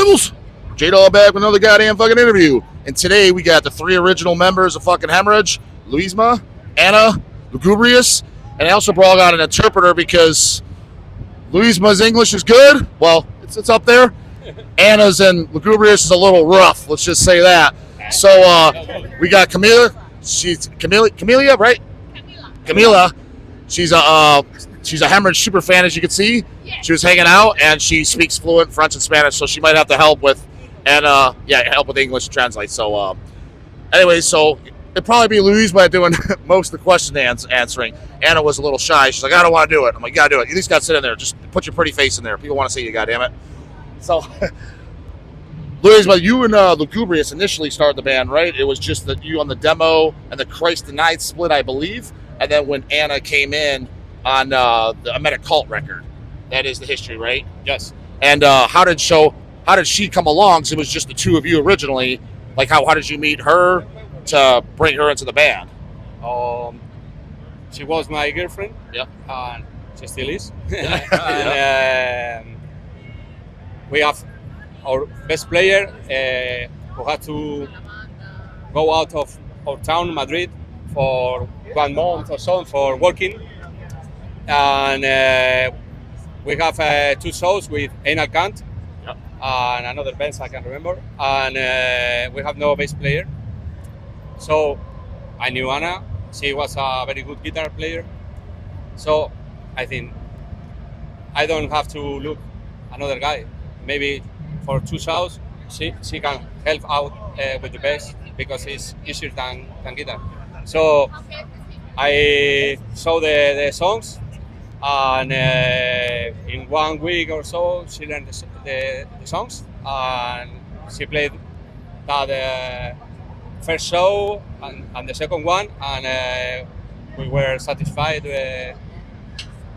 Nibbles? J-dawg back with another goddamn fucking interview. And today we got the 3 original members of fucking Hemorrhage, Luisma, Anna, Lugubrious, and I also brought out an interpreter because Luisma's English is good. Well, it's up there. Anna's and Lugubrious is a little rough. Let's just say that. So we got Camila. She's Camelia, right? Camila. She's a Hemorrhage super fan, as you can see. She was hanging out, and she speaks fluent French and Spanish, so she might have to help with help with English translate. So anyway, so it'd probably be Luisma doing most of the question answering. Anna was a little shy. She's like, I don't want to do it. I'm like, you gotta do it. You just gotta sit in there. Just put your pretty face in there. People want to see you, goddammit. So, Luisma, you and Lugubrious initially started the band, right? It was just that you on the demo and the Christ Denied split, I believe. And then when Anna came in on the I Met a Cult record, that is the history, right? Yes. And how did she come along? Because it was just the two of you originally. Like, how did you meet her to bring her into the band? She was my girlfriend. Yep. And she still is. Yeah. And we have our best player who had to go out of our town, Madrid, for 1 month or so for working. And we have 2 shows with Anal Kant. Yep. And another band I can remember. And we have no bass player. So I knew Anna. She was a very good guitar player. So I think I don't have to look another guy. Maybe for 2 shows, she can help out with the bass because it's easier than guitar. So I saw the songs, and in 1 week or so, she learned the songs, and she played that first show and the second one, and we were satisfied with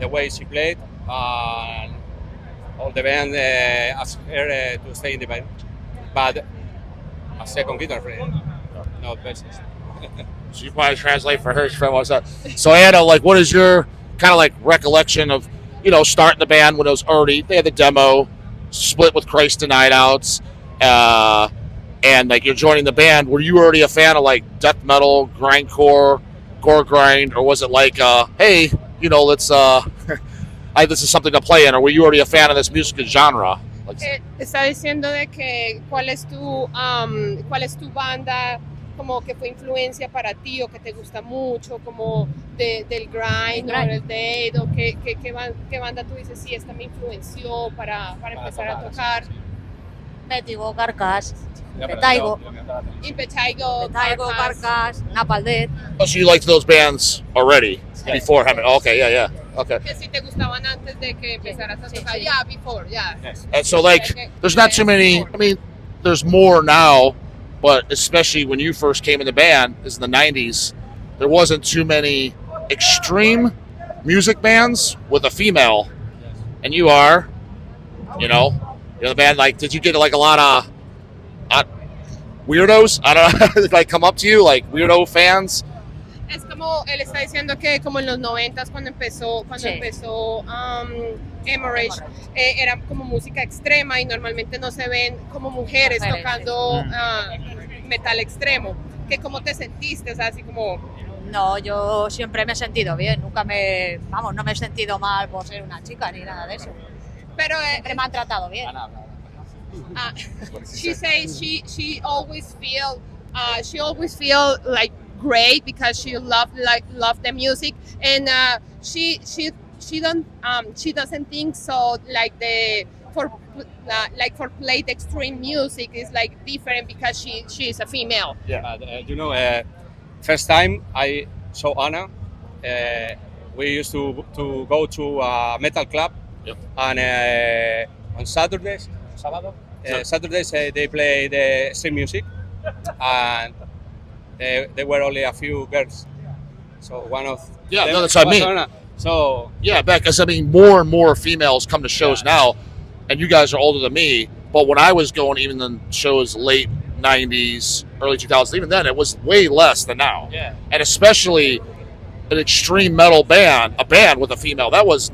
the way she played, and all the band asked her to stay in the band, but a second guitar player, not bassist. So you probably translate for her. What's that? So Anna, like, what is your kind of like recollection of, starting the band when it was already, they had the demo, split with Christ Denied outs, and like you're joining the band. Were you already a fan of like death metal, grindcore, gore grind, or was it like, hey, let's this is something to play in, or were you already a fan of this music genre? Está diciendo de que cuál es tu banda como que fue influencia para ti o que te gusta mucho como del grind o del death o qué banda tú dices sí esta me influenció para empezar a tocar. Vértigo, Carcass, Impetigo, Carcass, Napalm Death. Oh, so you liked those bands already before having? Okay, yeah. Okay. Que si te gustaban antes de que empezaras a tocar. Yeah, before, yeah. Yes. And so, like, there's not too many. I mean, there's more now, but especially when you first came in the band, is in the '90s, there wasn't too many extreme music bands with a female, and you are, you're the band. Like, did you get like a lot of weirdos? I don't know, like come up to you, like weirdo fans. Es como él está diciendo que como en los 90s cuando empezó Hemorrhage era como música extrema y normalmente no se ven como mujeres tocando metal extremo. Que ¿cómo te sentiste? O sea, así como No, yo siempre me he sentido bien, no me he sentido mal por ser una chica ni nada de eso. Pero Siempre me han tratado bien. She says she always feel like great because she love the music, and she doesn't think so like for played extreme music is like different because she is a female. Yeah, first time I saw Anna, we used to go to a metal club, and on Saturdays they play the extreme music, and there were only a few girls. So one of them that's what I mean. Anna. So because I mean more and more females come to shows now, and you guys are older than me. But when I was going, even in shows late '90s, early 2000s, even then it was way less than now. Yeah. And especially an extreme metal band, a band with a female, that was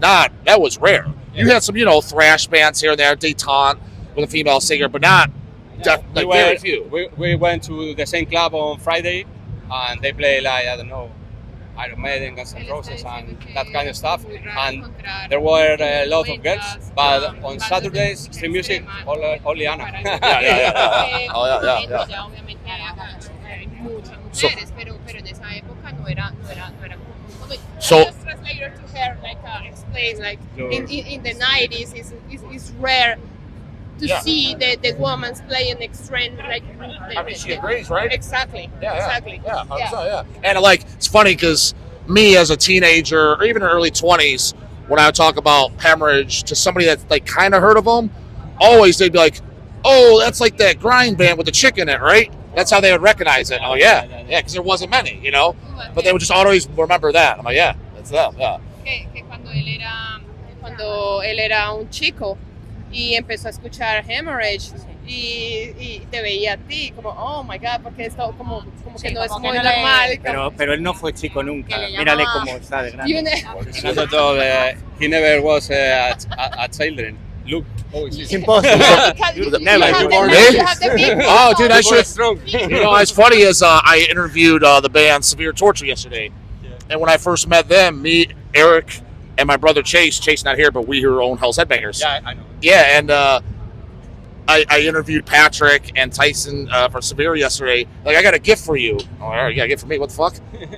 rare. You had some, thrash bands here and there, Detente, with a female singer, but not like very few. We went to the same club on Friday, and they play like, I don't know, Iron Maiden, Guns N' Roses, and that kind of stuff. And there were a lot of girls, but on Saturdays, stream music, only Anna. Oh, yeah. Ya obviamente hay muchas mujeres, pero en esa época no era como. So- Just translator to her explains like in the 90s is rare to see the women playing extreme like. I mean, she agrees, right? Exactly. Exactly. Yeah. Yeah. And like, it's funny because me as a teenager, or even in early 20s, when I would talk about Hemorrhage to somebody that's like kind of heard of them, always they'd be like, "Oh, that's like that grind band with the chick in it, right?" That's how they would recognize it. Oh yeah, because there wasn't many, you know. But they would just always remember that. I'm like, yeah, that's them. Yeah. Que cuando él era un chico y empezó a escuchar Hemorrhage y te veía a ti como oh my god, porque esto como Sí, que no es como que muy no le- normal. Pero él no fue chico nunca. Que le Mírale llamaba- cómo está de grande. You know, Fernando told he never was a children. Look, It's impossible. you have the big Oh, dude, I should. strong. You know, as funny as I interviewed the band Severe Torture yesterday, and when I first met them, me, Eric, and my brother Chase not here, but we who own Hell's Headbangers. Yeah, I know. Yeah, and I interviewed Patrick and Tyson for Severe yesterday. Like, I got a gift for you. Oh, all right, you got a gift for me? What the fuck?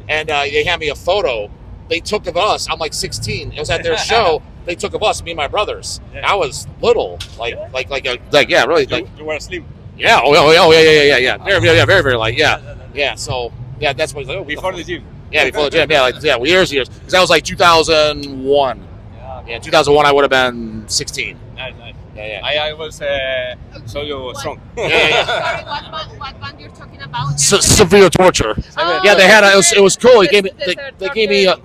And they had me a photo they took of us. I'm like 16. It was at their show. They took of us, me and my brothers. Yeah. I was little, yeah, really, like, You were asleep. yeah, very light, yeah. So yeah, that's what he's like. Oh, Before the gym. yeah, before the gym, years, because that was like 2001. Yeah, 2001, I would have been 16. Nice. Yeah. I was so you strong. Yeah. Sorry, what band you're talking about? Severe Torture. Oh, Yeah, they had it was cool. They gave me the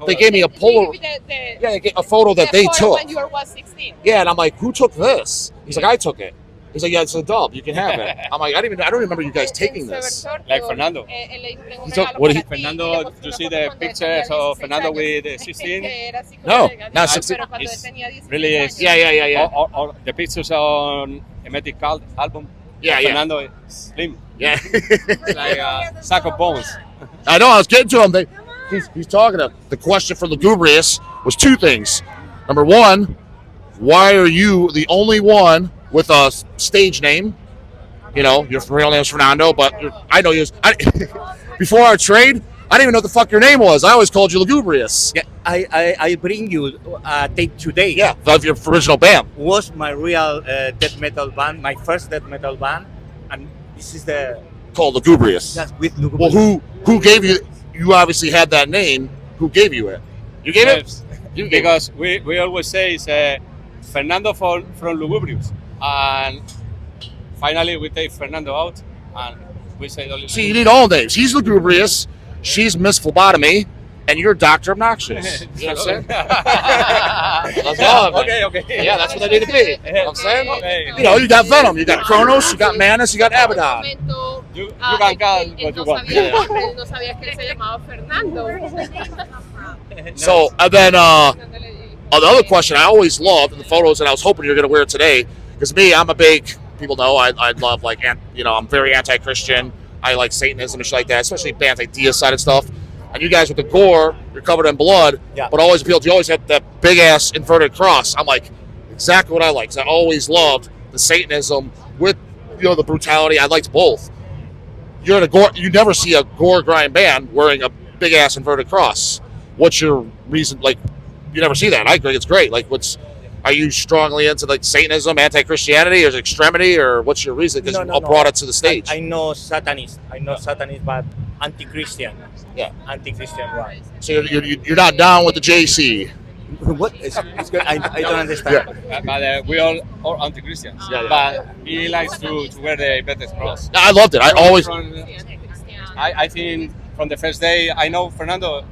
they gave me a polo. Yeah, they gave a photo that they took. When you were 16. Yeah, and I'm like, who took this? He's like, I took it. He's like, yeah, it's a dub. You can have it. I'm like, I don't remember you guys taking this. Like Fernando. What did he- Fernando, you see the pictures of Fernando with 16? No, not 16. Really is. Yeah. Or the pictures on Emetic album. Yeah. Fernando is slim. Yeah. It's like a sack of bones. I know. I was getting to him. He's talking to the question for Lugubrious was two things. Number one, why are you the only one with a stage name? You know, your real name is Fernando, but I know you. Before our trade, I didn't even know what the fuck your name was. I always called you Lugubrious. Yeah, I bring you a tape today. Yeah, of your original band. Was my real death metal band, my first death metal band, and this is the Called Lugubrious. just with Lugubrious. Well, who gave you? You obviously had that name. Who gave you it? You gave it. You gave it. Because we always say it's Fernando from Lugubrious. And finally we take Fernando out and we say only See, you need all names. He's Lugubrious. She's Miss Phlebotomy, and you're Dr. Obnoxious. You know what I'm saying? That's all. Okay. Yeah, that's what they need to be. You know what I'm saying? Okay. You know, you got Venom, you got Kronos, you got Manus, you got Abaddon. You can call what you want. Él no sabía que él se llamaba Fernando. So, and then the other question I always loved in the photos, and I was hoping you were going to wear it today, because me, I'm a big, people know, I love, like, I'm very anti-Christian. I like Satanism and shit like that, especially bands like Deicide and stuff. And you guys with the gore, you're covered in blood, Yeah. but always appealed. You always had that big-ass inverted cross. I'm like, exactly what I like, 'cause I always loved the Satanism with, the brutality. I liked both. You're in a gore. You never see a gore grind band wearing a big ass inverted cross. What's your reason? Like, you never see that. I think it's great. Like, are you strongly into like Satanism, anti-Christianity, or extremity, or what's your reason? Because you brought it to the stage. I know Satanist. Satanist, but anti-Christian. Yeah. Anti-Christian, right? So you're not down with the JC. What? It's good. I don't understand. But we all are anti-Christians. Yeah. But he likes to wear the inverted cross. I loved it. I always. I think from the first day, I know Fernando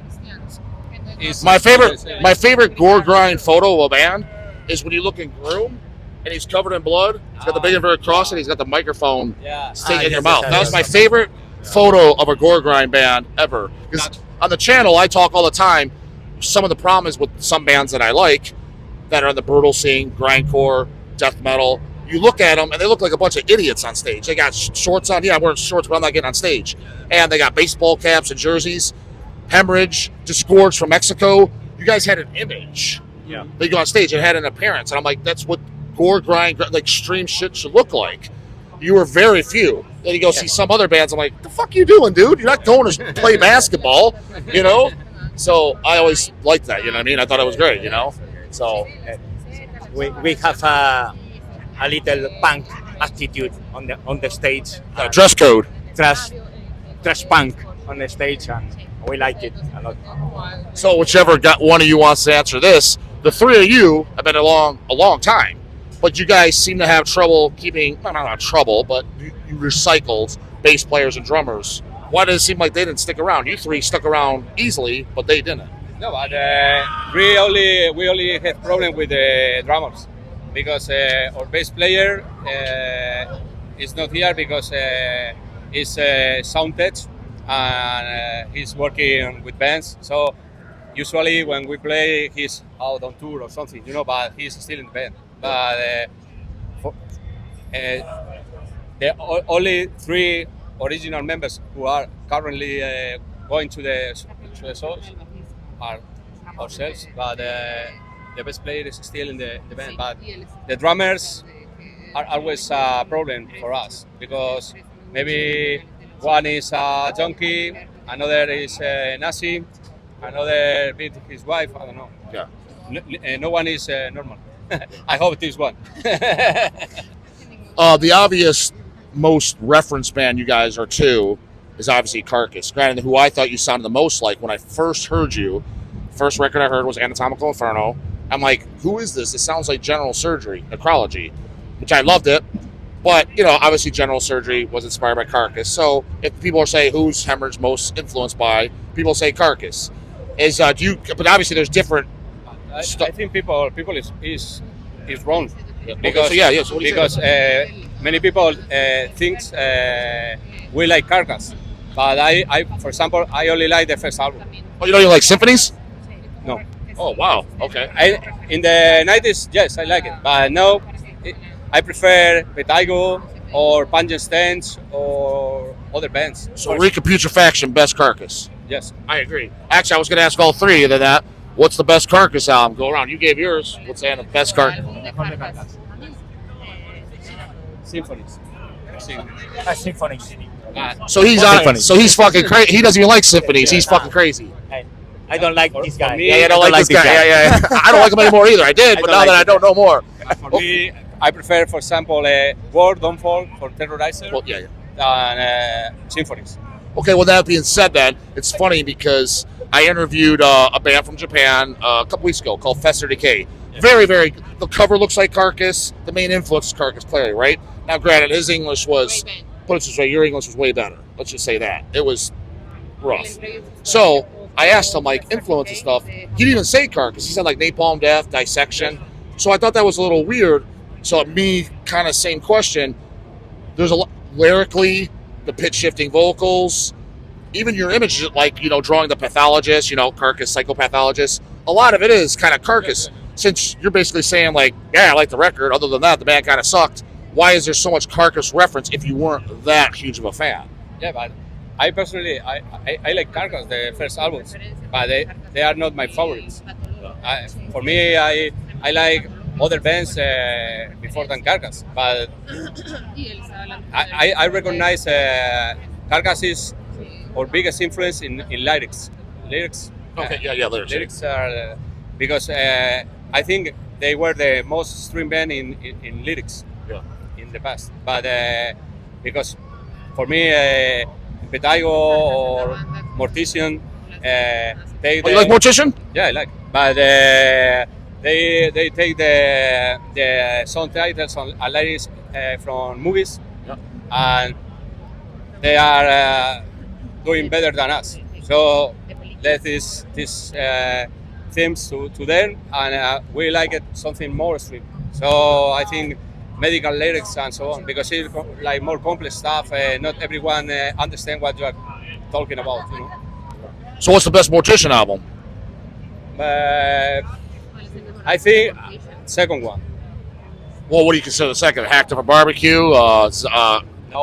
is My favorite gore grind photo of a band is when you look in Groom and he's covered in blood. He's got the big inverted cross and he's got the microphone stick in your mouth. That was my favorite photo of a gore grind band ever. Because on the channel, I talk all the time. Some of the problem is with some bands that I like that are in the brutal scene, grindcore, death metal. you look at them and they look like a bunch of idiots on stage. They got shorts on. Yeah, I'm wearing shorts, but I'm not getting on stage. And they got baseball caps and jerseys. Hemorrhage, Disgorged from Mexico. You guys had an image. Yeah. They go on stage and had an appearance. And I'm like, that's what gore, grind, like extreme shit should look like. You were very few. Then you go see some other bands. I'm like, the fuck you doing, dude? You're not going to play basketball, you know? So I always liked that, you know what I mean? I thought it was great, you know? So We have a little punk attitude on the stage. dress code. Trash punk on the stage, and we like it a lot. So whichever one of you wants to answer this, the three of you have been along a long time, but you guys seem to have trouble keeping, not trouble, but you recycled bass players and drummers. Why does it seem like they didn't stick around? You three stuck around easily, but they didn't. No, but we only had problem with the drummers because our bass player is not here because he's sound tech and he's working with bands. So usually when we play, he's out on tour or something, you know. But he's still in the band. But the only three original members who are currently going to the shows are ourselves, but the bass player is still in the band. But the drummers are always a problem for us because maybe one is a junkie, another is a Nazi, another beat his wife. I don't know. Yeah. No one is normal. I hope this one. The obvious most reference band you guys are to is obviously Carcass. Granted, who I thought you sounded the most like when I first heard you, first record I heard was Anatomical Inferno. I'm like, who is this? It sounds like General Surgery, Necrology, which I loved it. But, you know, obviously General Surgery was inspired by Carcass. So if people are saying who's Hemorrhage most influenced by, people say Carcass. But obviously there's different I think people is wrong because because many people think we like Carcass, but I for example I only like the first album. Oh, you like symphonies? No. Oh wow, okay. In the 90s, yes, I like it, but now I prefer Vertigo or Pungent Stench or other bands. So Rika Putrefaction, best Carcass. Yes, I agree. Actually, I was going to ask all three of that. What's the best Carcass album? Go around. You gave yours. What's the best Carcass? Symphonies. Symphonies. So he's on. So he's fucking crazy. He doesn't even like symphonies. He's fucking crazy. I don't like this guy. me, Yeah, I don't like this guy. Yeah. I don't like him anymore either. I did, but now that I don't know more. For me, I prefer, for example, War Don't Fall for Terrorizer Well, yeah. and Symphonies. Okay, well, that being said, then, it's funny because I interviewed a band from Japan a couple weeks ago called Fester Decay. Very, very, the cover looks like Carcass. The main influence is Carcass, clearly, right? Now, granted, his English was, put it this way, your English was way better. Let's just say that. It was rough. So I asked him, like, influence and stuff. He didn't even say Carcass. He said, like, Napalm Death, Dissection. So I thought that was a little weird. So me, kind of same question. There's a lot, lyrically, the pitch-shifting vocals, even your images, like, you know, drawing the pathologist, you know, Carcass, psychopathologist, a lot of it is kind of Carcass. Since you're basically saying, like, yeah, I like the record, other than that, the band kind of sucked, why is there so much Carcass reference if you weren't that huge of a fan? Yeah, but I personally, I like Carcass, the first albums, but they are not my favorites. For me, I like other bands before than Carcass, but I recognize Carcass is our biggest influence in lyrics. Lyrics. Okay, yeah, lyrics. Lyrics are because I think they were the most streamed band in lyrics in the past. But because for me, Vertigo or Mortician, they you like Mortician? Yeah, I like. But they take the song titles and lyrics from movies, and they are doing better than us. So let this themes to them, and we like it something more stream. So I think medical lyrics and so on, because it's like more complex stuff. Not everyone understand what you are talking about, you know. So what's the best Mortician album? I think second one. Well, what do you consider the second? Hacked Up a Barbecue? No,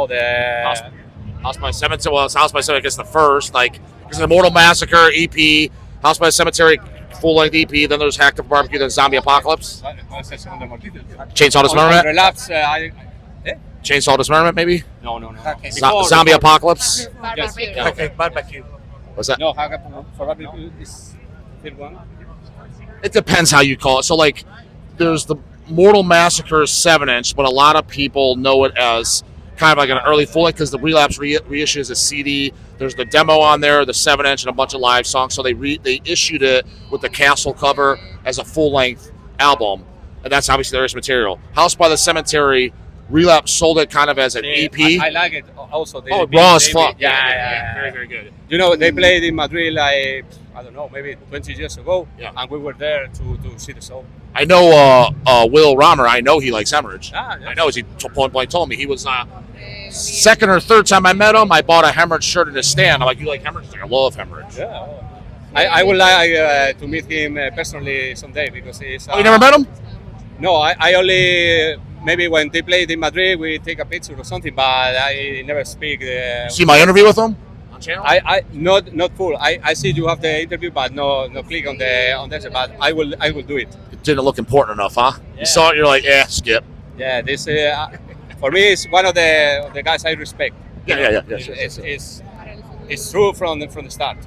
the House by Cemetery. Well, it's House by Cemetery. I guess the first. Like, there's an Immortal Massacre EP, House by Cemetery full length EP. Then there's Hacked Up a Barbecue. Then Zombie Apocalypse. Chainsaw Dismemberment. Relapse. Chainsaw Dismemberment, maybe. No. Zombie Apocalypse. Yes. Barbecue. Okay, barbecue. What's that? No, Hack Up for Barbecue is third one. It depends how you call it. So, like, there's the Mortal Massacre 7-inch, but a lot of people know it as kind of like an early full length because the Relapse reissue is a CD. There's the demo on there, the 7-inch, and a bunch of live songs. So they issued it with the Castle cover as a full length album, and that's obviously their material. House by the Cemetery, Relapse sold it kind of as an EP. I like it also. Raw as fuck. Yeah. Very, very good. You know, they played in Madrid like, I don't know, maybe 20 years ago, Yeah. and we were there to see the show. I know Will Romer. I know he likes Hemorrhage. Ah, yeah. I know, as he point blank told me. He was second or third time I met him. I bought a Hemorrhage shirt in his stand. I'm like, you like Hemorrhage? He's like, I love Hemorrhage. Yeah. I would like to meet him personally someday because he's. Oh, you never met him? No, I only maybe when they played in Madrid we take a picture or something, but I never speak. See my interview with him on channel? I not full. I see you have the interview, but no click on this. But I will do it. It didn't look important enough, huh? Yeah. You saw it, you're like, skip. Yeah, this for me is one of the guys I respect. Yeah. It's true from the start.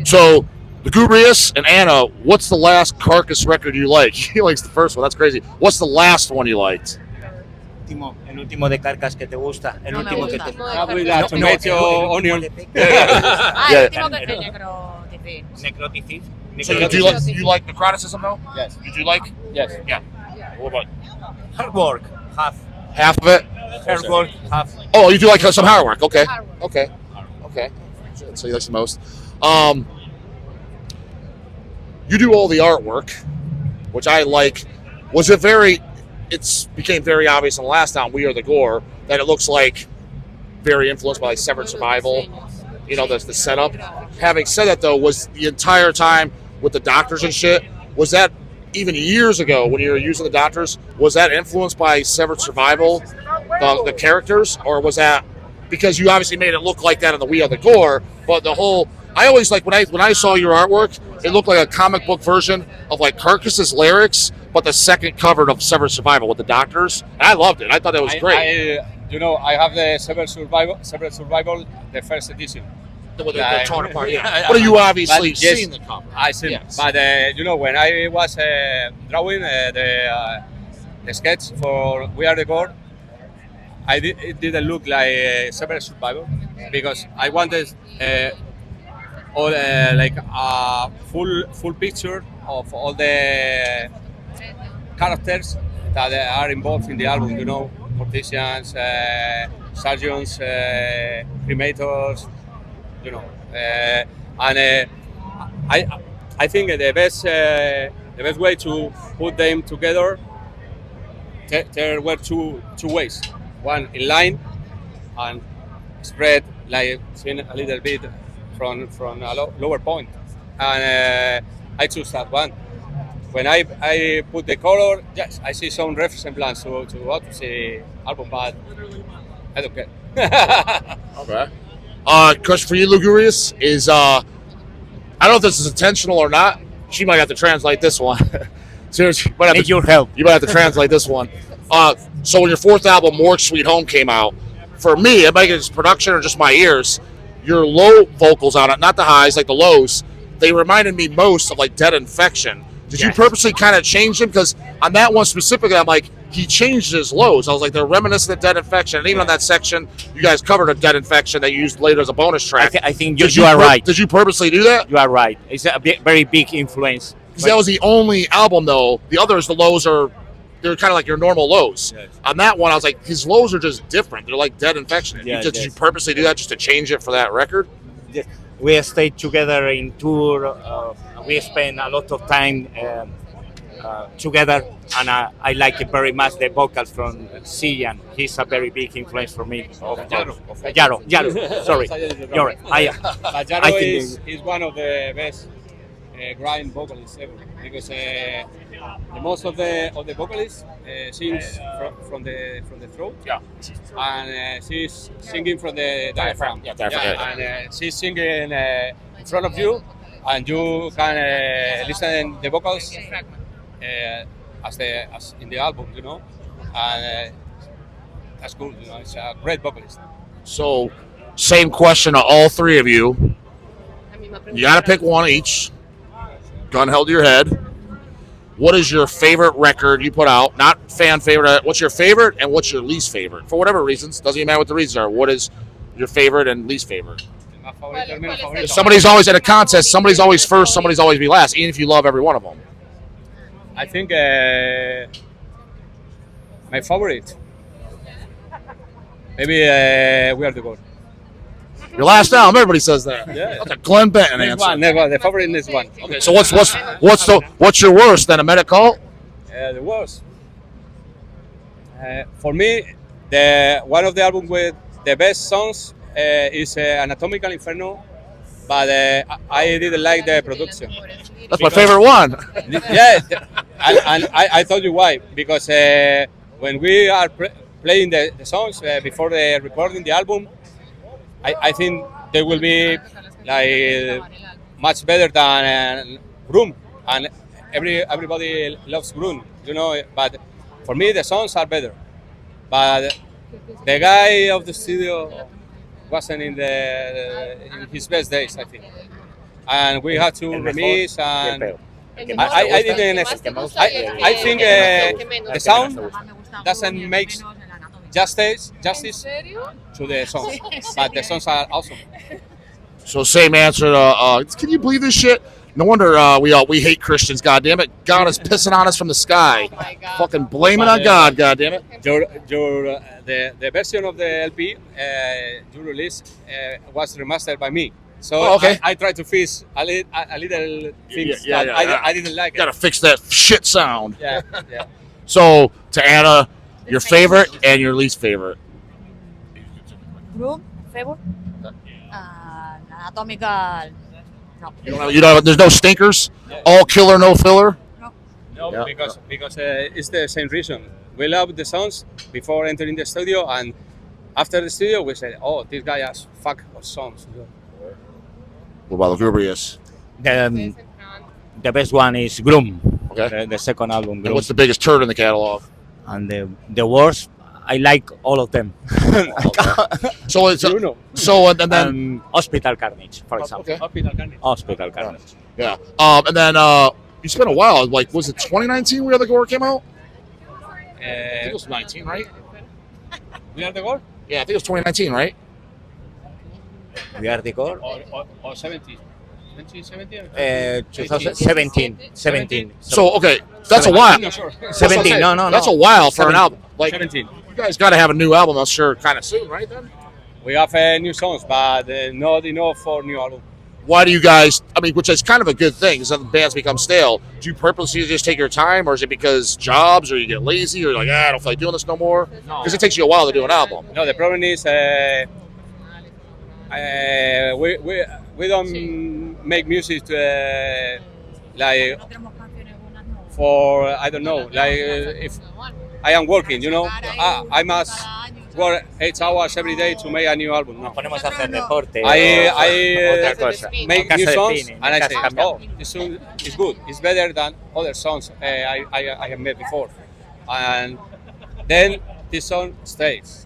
So, Lugubrious and Anna, what's the last Carcass record you like? He likes the first one. That's crazy. What's the last one you liked? El último de Carcass que te gusta. El No me último que gusta. te With a tomato, onion. Ah, Yeah. el último que es necroticín. Necroticid. So you like necroticism though? Yes. You do like? Yes. Yeah. What about Hard work. half of it? Hard work. Half. Oh, you do like some hard work. Okay. Hard work. Okay. So you like the most. You do all the artwork, which I like. Was it very? It became very obvious in the last time We Are the Gore that it looks like very influenced by like Severed Survival. You know, the setup. Having said that, though, was the entire time with the doctors and shit, was that even years ago when you were using the doctors, was that influenced by Severed Survival, the characters, or was that because you obviously made it look like that in the We Are the Gore, but the whole, I always like when I saw your artwork, it looked like a comic book version of like Carcass's lyrics, but the second cover of Severed Survival with the doctors. And I loved it. I thought that was great. I have the Severed Survival, the first edition. They're torn apart, yeah. But you obviously But yes, seen the cover. I see, Yes. but when I was drawing the sketch for We Are the Gore, it didn't look like Severed Survival because I wanted like a full picture of all the characters that are involved in the album. You know, morticians, surgeons, cremators. You know, and I think the best way to put them together. There were two ways. One in line and spread like seen a little bit from a lower point, and I choose that one. When I put the color, yes, I see some resemblance to Autopsy album, but I don't care. Okay. Question for you, Lugubrious, is I don't know if this is intentional or not. She might have to translate this one. Seriously, you might have Need to, your help. you might have to translate this one. So when your fourth album, Morgue Sweet Home, came out, for me, it might be production or just my ears, your low vocals on it, not the highs, like the lows, they reminded me most of like Dead Infection. Did you Yes. purposely kind of change them? Because on that one specifically, I'm like, he changed his lows. I was like, they're reminiscent of Dead Infection. And even on that section, you guys covered a Dead Infection that you used later as a bonus track. I think Did you are right. Did you purposely do that? You are right. It's a very big influence. Because that was the only album, though. The others, the lows they're kind of like your normal lows. Yes. On that one, I was like, his lows are just different. They're like Dead Infection. Yeah, Did you yes. purposely do that just to change it for that record? Yes. We stayed together in tour. We spent a lot of time together, and I like it very much. The vocals from Cillian, he's a very big influence for me. Yaro. Sorry, you're right. But I Jaro think is one of the best grind vocalists ever because the most of the vocalists sings from the throat. Yeah. And she's singing from the diaphragm. Yeah, diaphragm. And she's singing in front of you, and you can listen the vocals as in the album, you know, and that's cool. You know, it's a great vocalist. So, same question to all three of you. You got to pick one each. Gun held to your head. What is your favorite record you put out? Not fan favorite. What's your favorite and what's your least favorite? For whatever reasons. Doesn't even matter what the reasons are. What is your favorite and least favorite? If somebody's always at a contest. Somebody's always first. Somebody's always be last, even if you love every one of them. I think my favorite. Maybe We Are the Gold. Your last album, everybody says that. Yeah. That's a Glenn Benton answer. Next one. The favorite is one. Okay, so what's your worst then? A Medical? The worst. For me, one of the albums with the best songs is Anatomical Inferno, but I didn't like the production. That's my favorite one. Yeah, and I told you why. Because when we are playing the songs before the recording the album, I think they will be like much better than Room, and everybody loves Room, you know. But for me, the songs are better. But the guy of the studio wasn't in his best days, I think, and we had to remix. And I didn't. I think the sound doesn't make justice to the songs, but the songs are awesome. So same answer to, can you believe this shit? No wonder we hate Christians, goddammit. God is pissing on us from the sky. Fucking blame it on God, goddammit. The version of the LP you released was remastered by me. So okay. I tried to fix a little things Yeah, I didn't like it. Gotta fix that shit sound. Yeah. So to Anna, your favorite and your least favorite. Group, favorite? Anatomical. No. There's no stinkers. All killer, no filler. No, Yeah. because it's the same reason. We love the songs before entering the studio, and after the studio we said, "Oh, this guy has fuck of songs." What about Lugubrious? The best one is Groom. Okay. The second album, And Groom. what's the biggest turd in the catalog? And the worst, I like all of them. So it's and then Hospital Carnage, for example. okay. Hospital Carnage. Yeah. And then you spent a while. Like, was it 2019 where the Gore came out? I think it was 19, right? We Are the Gold? Yeah, I think it was 2019, right? We Are the Core. Or 17. 2017? 17. So okay, that's a while. No, sure. 17. No. That's a while for an album. Like 17. you guys got to have a new album, I'm sure, kind of soon, right? Then. We have new songs, but not enough for new album. Why do you guys? I mean, which is kind of a good thing, because then bands become stale. Do you purposely just take your time, or is it because jobs, or you get lazy, or you're like, I don't feel like doing this no more? Because it takes you a while to do an album. No, the problem is we don't make music to, like for I don't know, like if I am working, you know, I must work 8 hours every day to make a new album. No. Ponemos a hacer deporte. I otra cosa. make Casa new de songs Pini, and I casa say, de cambio. oh, this song is good. It's better than other songs I have made before, and then this song stays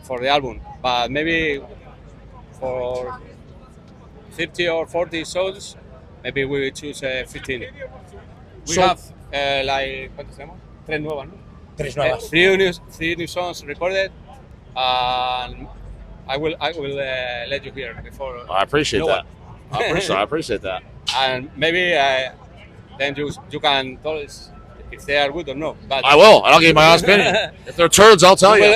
for the album. But maybe for 30 or 40 songs, maybe we will choose 15. We have like ¿cuántos tenemos? 3 nuevas, ¿no? 3 nuevas. 3 new songs recorded, and I will let you hear before. I appreciate no that. one. I appreciate that. And maybe then you can tell us if they are good or not. But I will, and I'll give you my honest opinion. If they're turds, I'll tell you.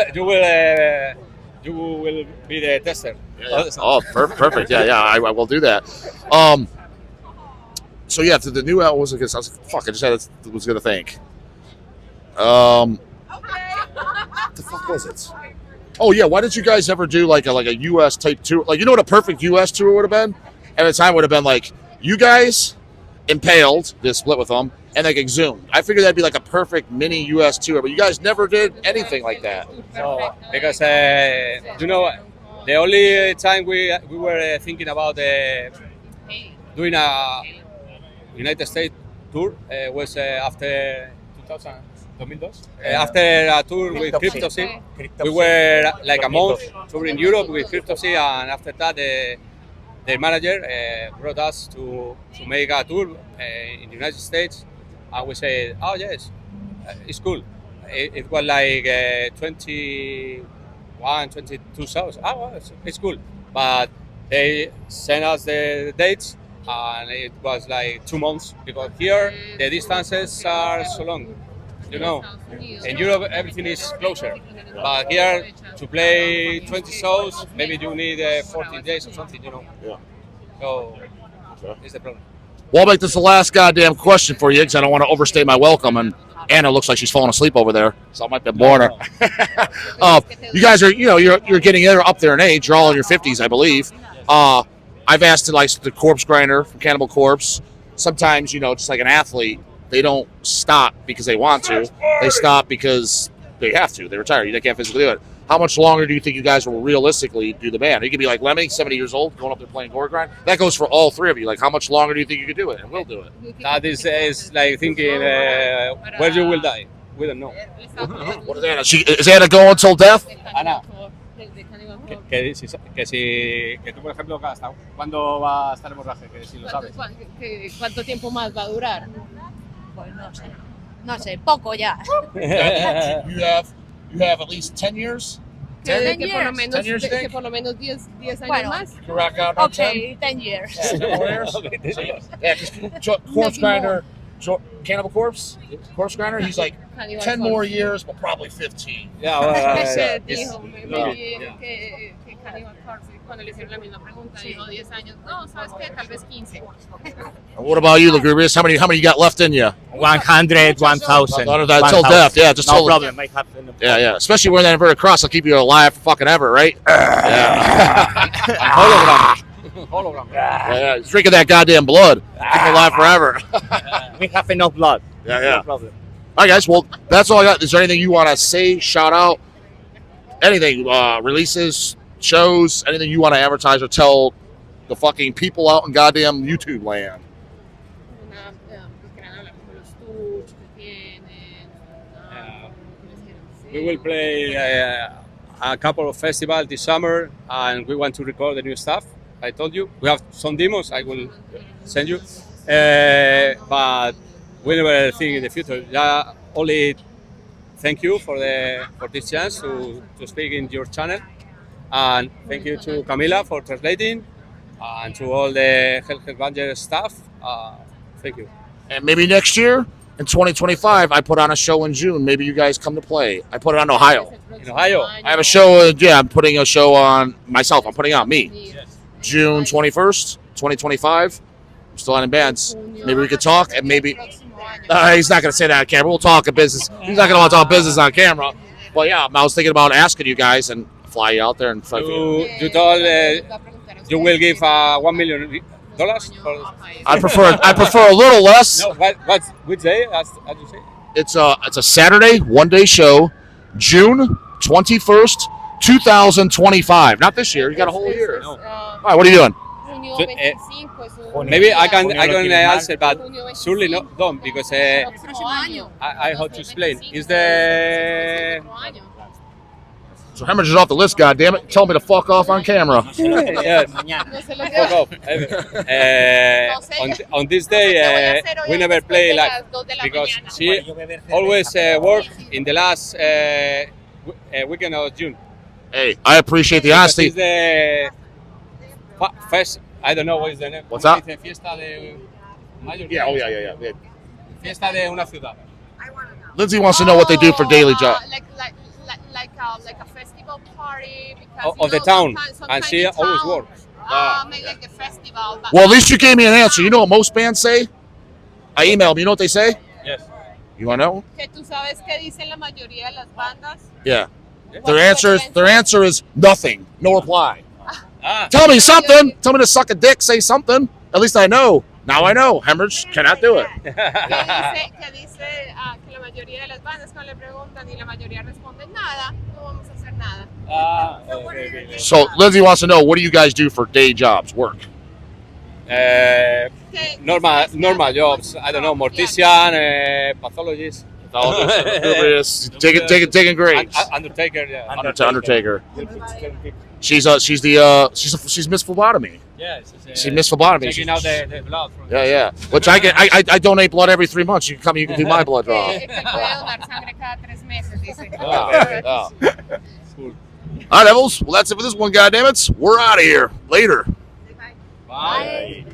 You will be the tester. Yeah. Oh, perfect. Yeah, I will do that. So yeah, the new album was like, I was gonna think. What the fuck was it? Oh yeah, why did you guys ever do like a US type tour? Like, you know what a perfect US tour would have been? At the time would have been like you guys, Impaled, did a split with them, and like exhumed. I figured that'd be like a perfect mini US tour, but you guys never did anything like that. So, because the only time we were thinking about doing a United States tour was after 2000. After a tour with Cryptopsy, we were like a month touring Europe with Cryptopsy, and after that, the manager brought us to make a tour in the United States, and we said, "Oh yes, it's cool." It was like 21, 22 shows. Oh, well, it's cool, but they sent us the dates, and it was like 2 months because here the distances are so long. You know, in Europe everything is closer, but here to play 20 shows, maybe you need 14 days or something. You know. Yeah. So it's the problem. Well, I'll make this the last goddamn question for you because I don't want to overstay my welcome. And Anna looks like she's falling asleep over there, so I might be boring her. You guys are, you're getting up there in age. You're all in your 50s, I believe. I've asked like the Corpse Grinder from Cannibal Corpse. Sometimes, just like an athlete, they don't stop because they want to. They stop because they have to. They retire. They can't physically do it. How much longer do you think you guys will realistically do the band? You could be like Lemmy, 70 years old, going up there playing Gore Grind. That goes for all three of you. Like, how much longer do you think you could do it? And we'll do it. That is like thinking where you will die. We don't know. What is Anna? Is Anna going until death? Ana, que tú, por ejemplo, ¿hasta cuándo va a estar Hemorrhage? Que si lo sabes. ¿Cuánto tiempo más va a durar? Pues no sé, poco ya. You have at least 10 years? Que 10 por lo menos 10 años Bueno. más. Correct out Okay, 10 years. 10 more years? Yeah, because Corpse Grinder, Cannibal Corpse, Corpse Grinder, he's like 10 more years, but probably 15. Yeah, well, Ese dijo, que Cannibal Corpse, cuando le hicieron la misma pregunta, dijo 10 años. No, ¿sabes qué? Tal vez 15. And what about you, Lugubrious? How many you got left in you? 100, 1,000. Until death, yeah. Just No totally. problem. I have enough. Yeah. Especially wearing that inverted cross, will keep you alive for fucking ever, right? Yeah. hologram. Yeah. He's drinking that goddamn blood. Keep you alive forever. We have enough blood. Yeah. No problem. All right, guys. Well, that's all I got. Is there anything you want to say, shout out? Anything? Releases, shows, anything you want to advertise or tell the fucking people out in goddamn YouTube land? We will play a couple of festivals this summer, and we want to record the new stuff. I told you we have some demos. I will send you, but we never think in the future. Only thank you for this chance to speak in your channel, and thank you to Camila for translating, and to all the Hell Headbangers staff. Thank you. And maybe next year, in 2025, I put on a show in June. Maybe you guys come to play. I put it on Ohio. In Ohio. I have a show. I'm putting a show on myself. I'm putting on me. June 21st, 2025. I'm still on in bands. Maybe we could talk, and maybe he's not going to say that on camera. We'll talk business. He's not going to want to talk business on camera. But yeah, I was thinking about asking you guys and fly you out there and fight for you. You told you will give $1 million. I prefer a little less. No, which day? As you say? It's a Saturday, 1-day show, June 21st, 2025. Not this year. You got a whole year. No. All right, what are you doing? Maybe I can answer, but surely not don't because I have to explain. Is the So Hemorrhage is off the list, goddammit. Tell me to fuck off on camera. yes. Fuck off. On this day, we never play live because she always work in the last weekend of June. Hey, I appreciate the honesty. It's the first. I don't know what is the name. What's that? Fiesta de Mayo. Yeah, yeah. Fiesta de una ciudad. Lindsay wants to know what they do for daily job. Like a festival party Of the town, and she always works. Make like a festival. Well, at least you gave me an answer. You know what most bands say? I emailed them. You know what they say? Yes. You want to know? Que tú sabes qué dicen la mayoría de las bandas. Yeah. Their answer is nothing. No reply. Ah. Tell me something. Tell me to suck a dick. Say something. At least I know. Now I know. Hemorrhage cannot do it. Que dice que la mayoría de las bandas cuando le preguntan y la mayoría responden nada, no vamos a hacer nada. Okay. So Lindsay wants to know, what do you guys do for day jobs, work? Normal jobs. I don't know, mortician, pathologist. Taking grades. Undertaker, yeah. Undertaker. She's Miss Phlebotomy. Yeah, She's Miss Phlebotomy. Taking out the blood from Yeah. Which I donate blood every 3 months. You can do my blood draw. Que puede donar sangre cada 3 meses, dice. All right, Devils. Well, that's it for this one, goddammit. We're out of here. Later. Bye.